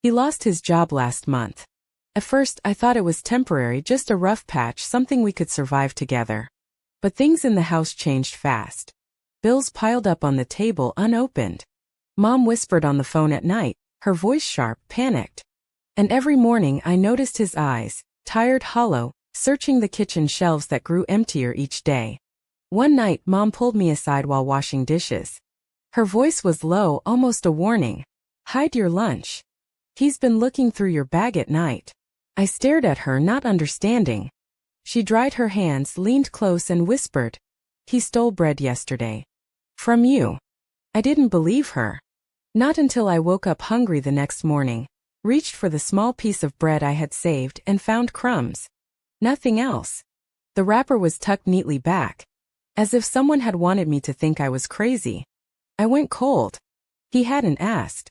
He lost his job last month. At first, I thought it was temporary, just a rough patch, something we could survive together. But things in the house changed fast. Bills piled up on the table unopened. Mom whispered on the phone at night, her voice sharp, panicked. And every morning I noticed his eyes, tired, hollow, searching the kitchen shelves that grew emptier each day. One night, Mom pulled me aside while washing dishes. Her voice was low, almost a warning. "Hide your lunch. He's been looking through your bag at night." I stared at her, not understanding. She dried her hands, leaned close and whispered, "He stole bread yesterday. From you." I didn't believe her. Not until I woke up hungry the next morning, reached for the small piece of bread I had saved and found crumbs. Nothing else. The wrapper was tucked neatly back, as if someone had wanted me to think I was crazy. I went cold. He hadn't asked.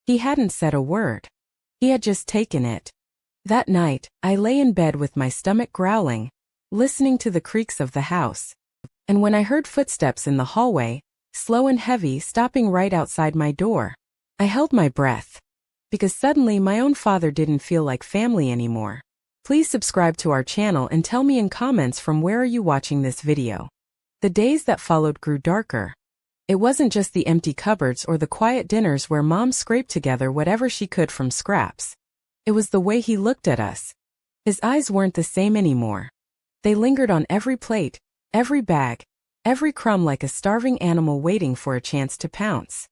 He hadn't said a word. He had just taken it. That night, I lay in bed with my stomach growling, listening to the creaks of the house. And when I heard footsteps in the hallway, slow and heavy, stopping right outside my door, I held my breath. Because suddenly my own father didn't feel like family anymore. Please subscribe to our channel and tell me in comments from where are you watching this video. The days that followed grew darker. It wasn't just the empty cupboards or the quiet dinners where Mom scraped together whatever she could from scraps. It was the way he looked at us. His eyes weren't the same anymore. They lingered on every plate, every bag, every crumb, like a starving animal waiting for a chance to pounce.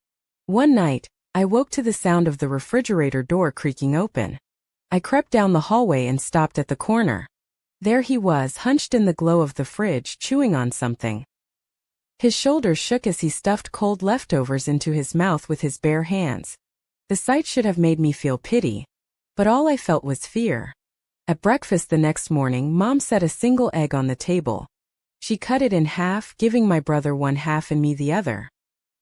One night, I woke to the sound of the refrigerator door creaking open. I crept down the hallway and stopped at the corner. There he was, hunched in the glow of the fridge, chewing on something. His shoulders shook as he stuffed cold leftovers into his mouth with his bare hands. The sight should have made me feel pity, but all I felt was fear. At breakfast the next morning, Mom set a single egg on the table. She cut it in half, giving my brother one half and me the other.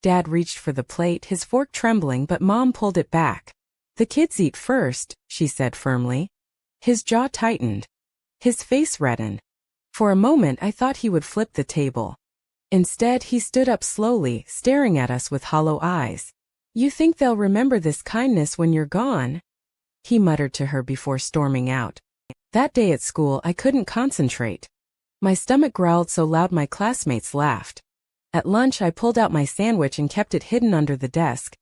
Dad reached for the plate, his fork trembling, but Mom pulled it back. "The kids eat first," she said firmly. His jaw tightened. His face reddened. For a moment I thought he would flip the table. Instead, he stood up slowly, staring at us with hollow eyes. "You think they'll remember this kindness when you're gone?" he muttered to her before storming out. That day at school, I couldn't concentrate. My stomach growled so loud my classmates laughed. At lunch, I pulled out my sandwich and kept it hidden under the desk,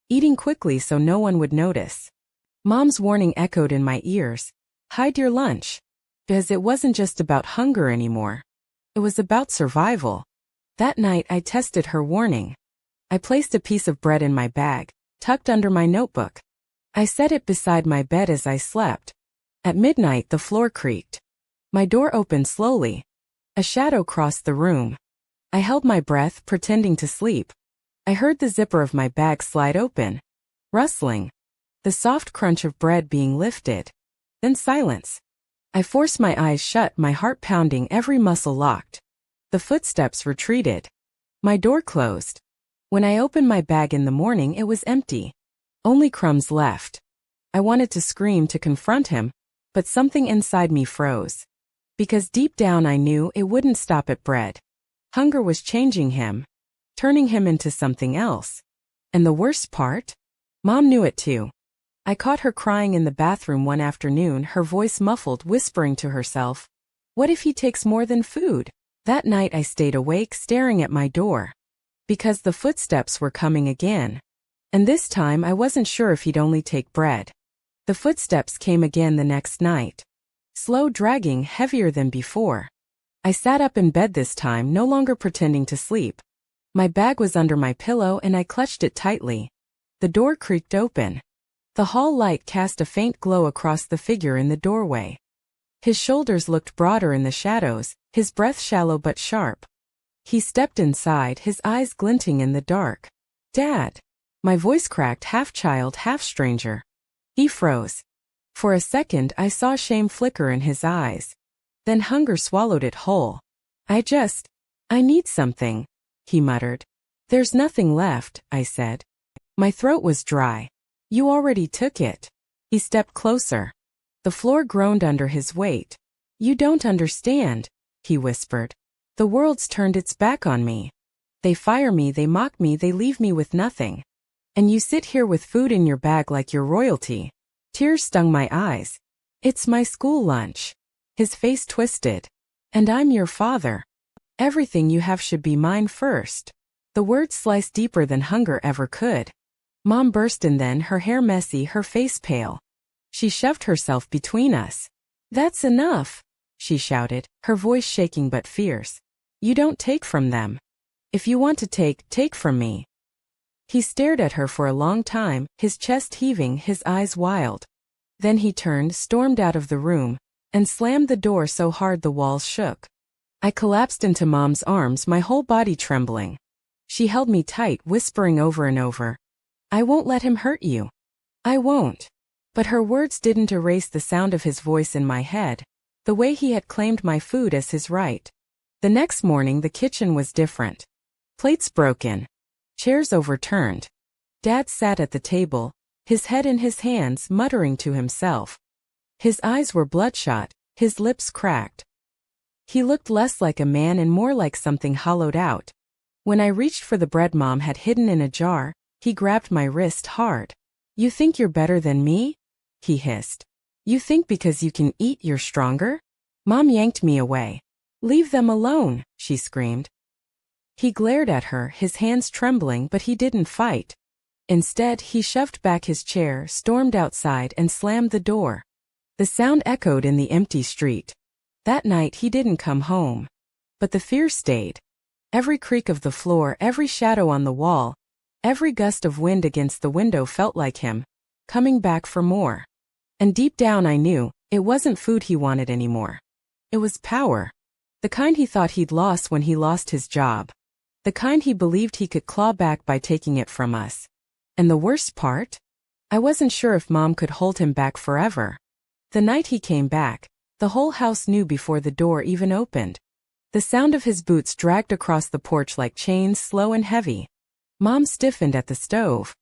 eating quickly so no one would notice. Mom's warning echoed in my ears, "Hide your lunch." Because it wasn't just about hunger anymore. It was about survival. That night, I tested her warning. I placed a piece of bread in my bag, tucked under my notebook. I set it beside my bed as I slept. At midnight, the floor creaked. My door opened slowly. A shadow crossed the room. I held my breath, pretending to sleep. I heard the zipper of my bag slide open. Rustling. The soft crunch of bread being lifted. Then silence. I forced my eyes shut, my heart pounding, every muscle locked. The footsteps retreated. My door closed. When I opened my bag in the morning, it was empty. Only crumbs left. I wanted to scream, to confront him, but something inside me froze. Because deep down I knew it wouldn't stop at bread. Hunger was changing him, turning him into something else. And the worst part? Mom knew it too. I caught her crying in the bathroom one afternoon, her voice muffled, whispering to herself, "What if he takes more than food?" That night I stayed awake, staring at my door. Because the footsteps were coming again. And this time I wasn't sure if he'd only take bread. The footsteps came again the next night. Slow, dragging, heavier than before. I sat up in bed this time, no longer pretending to sleep. My bag was under my pillow and I clutched it tightly. The door creaked open. The hall light cast a faint glow across the figure in the doorway. His shoulders looked broader in the shadows, his breath shallow but sharp. He stepped inside, his eyes glinting in the dark. "Dad." My voice cracked, half child, half stranger. He froze. For a second I saw shame flicker in his eyes. Then hunger swallowed it whole. I need something," he muttered. "There's nothing left," I said. My throat was dry. "You already took it." He stepped closer. The floor groaned under his weight. "You don't understand," he whispered. "The world's turned its back on me. They fire me, they mock me, they leave me with nothing. And you sit here with food in your bag like you're royalty." Tears stung my eyes. It's my school lunch. His face twisted. And I'm your father. Everything you have should be mine first. The words sliced deeper than hunger ever could. Mom burst in then, her hair messy, her face pale. She shoved herself between us. That's enough, she shouted, her voice shaking but fierce. You don't take from them. If you want to take from me. He stared at her for a long time, his chest heaving, his eyes wild. Then he turned, stormed out of the room, and slammed the door so hard the walls shook. I collapsed into Mom's arms, my whole body trembling. She held me tight, whispering over and over, I won't let him hurt you. I won't. But her words didn't erase the sound of his voice in my head, the way he had claimed my food as his right. The next morning the kitchen was different. Plates broken. Chairs overturned. Dad sat at the table, his head in his hands, muttering to himself. His eyes were bloodshot, his lips cracked. He looked less like a man and more like something hollowed out. When I reached for the bread Mom had hidden in a jar, he grabbed my wrist hard. You think you're better than me? He hissed. You think because you can eat you're stronger? Mom yanked me away. Leave them alone, she screamed. He glared at her, his hands trembling, but he didn't fight. Instead, he shoved back his chair, stormed outside, and slammed the door. The sound echoed in the empty street. That night he didn't come home. But the fear stayed. Every creak of the floor, every shadow on the wall, every gust of wind against the window felt like him, coming back for more. And deep down I knew, it wasn't food he wanted anymore. It was power. The kind he thought he'd lost when he lost his job. The kind he believed he could claw back by taking it from us. And the worst part? I wasn't sure if Mom could hold him back forever. The night he came back, the whole house knew before the door even opened. The sound of his boots dragged across the porch like chains, slow and heavy. Mom stiffened at the stove.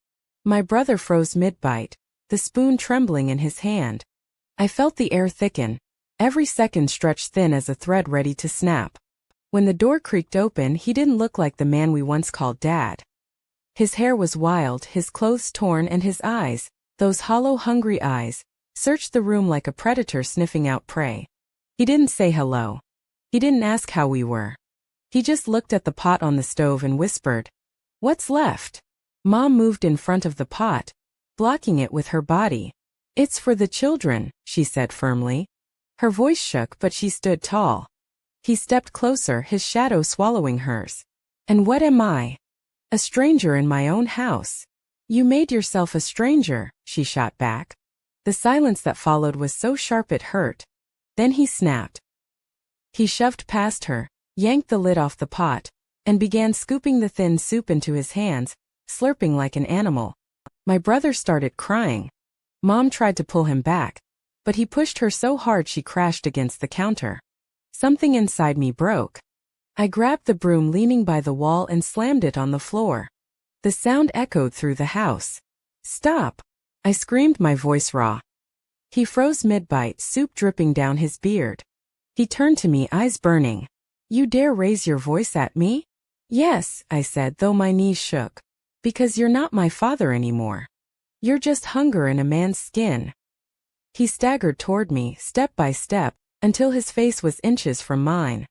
My brother froze mid-bite, the spoon trembling in his hand. I felt the air thicken, every second stretched thin as a thread ready to snap. When the door creaked open, he didn't look like the man we once called Dad. His hair was wild, his clothes torn, and his eyes, those hollow, hungry eyes, searched the room like a predator sniffing out prey. He didn't say hello. He didn't ask how we were. He just looked at the pot on the stove and whispered, What's left? Mom moved in front of the pot, blocking it with her body. It's for the children, she said firmly. Her voice shook, but she stood tall. He stepped closer, his shadow swallowing hers. And what am I? A stranger in my own house. You made yourself a stranger, she shot back. The silence that followed was so sharp it hurt. Then he snapped. He shoved past her, yanked the lid off the pot, and began scooping the thin soup into his hands, slurping like an animal. My brother started crying. Mom tried to pull him back, but he pushed her so hard she crashed against the counter. Something inside me broke. I grabbed the broom leaning by the wall and slammed it on the floor. The sound echoed through the house. Stop! I screamed, my voice raw. He froze mid-bite, soup dripping down his beard. He turned to me, eyes burning. You dare raise your voice at me? Yes, I said, though my knees shook. Because you're not my father anymore. You're just hunger in a man's skin. He staggered toward me, step by step, until his face was inches from mine.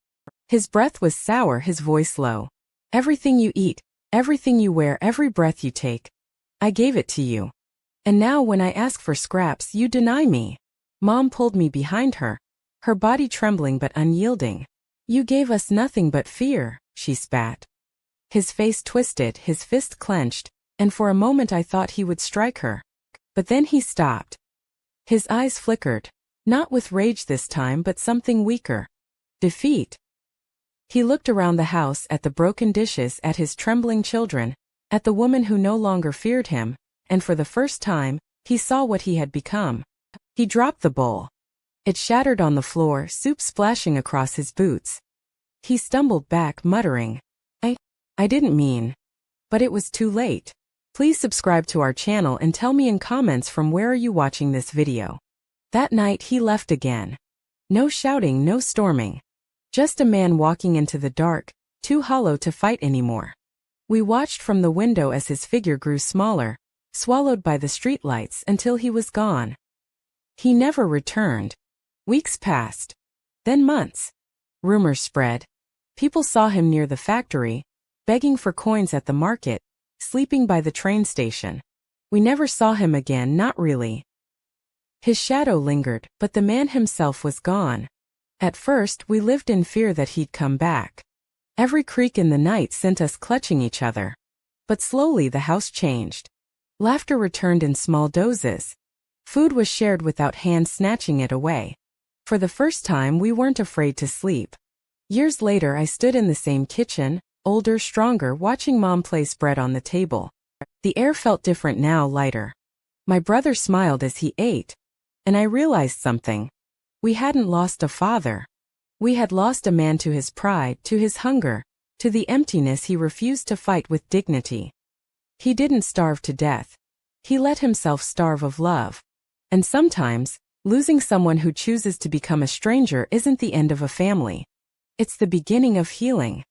His breath was sour, his voice low. Everything you eat, everything you wear, every breath you take, I gave it to you. And now when I ask for scraps, you deny me. Mom pulled me behind her, her body trembling but unyielding. You gave us nothing but fear, she spat. His face twisted, his fist clenched, and for a moment I thought he would strike her. But then he stopped. His eyes flickered, not with rage this time but something weaker. Defeat. He looked around the house, at the broken dishes, at his trembling children, at the woman who no longer feared him, and for the first time, he saw what he had become. He dropped the bowl. It shattered on the floor, soup splashing across his boots. He stumbled back, muttering, I didn't mean. But it was too late. Please subscribe to our channel and tell me in comments from where are you watching this video. That night he left again. No shouting, no storming. Just a man walking into the dark, too hollow to fight anymore. We watched from the window as his figure grew smaller, swallowed by the streetlights until he was gone. He never returned. Weeks passed. Then months. Rumors spread. People saw him near the factory, begging for coins at the market, sleeping by the train station. We never saw him again, not really. His shadow lingered, but the man himself was gone. At first, we lived in fear that he'd come back. Every creak in the night sent us clutching each other. But slowly the house changed. Laughter returned in small doses. Food was shared without hands snatching it away. For the first time, we weren't afraid to sleep. Years later, I stood in the same kitchen, older, stronger, watching Mom place bread on the table. The air felt different now, lighter. My brother smiled as he ate. And I realized something. We hadn't lost a father. We had lost a man to his pride, to his hunger, to the emptiness he refused to fight with dignity. He didn't starve to death. He let himself starve of love. And sometimes, losing someone who chooses to become a stranger isn't the end of a family. It's the beginning of healing.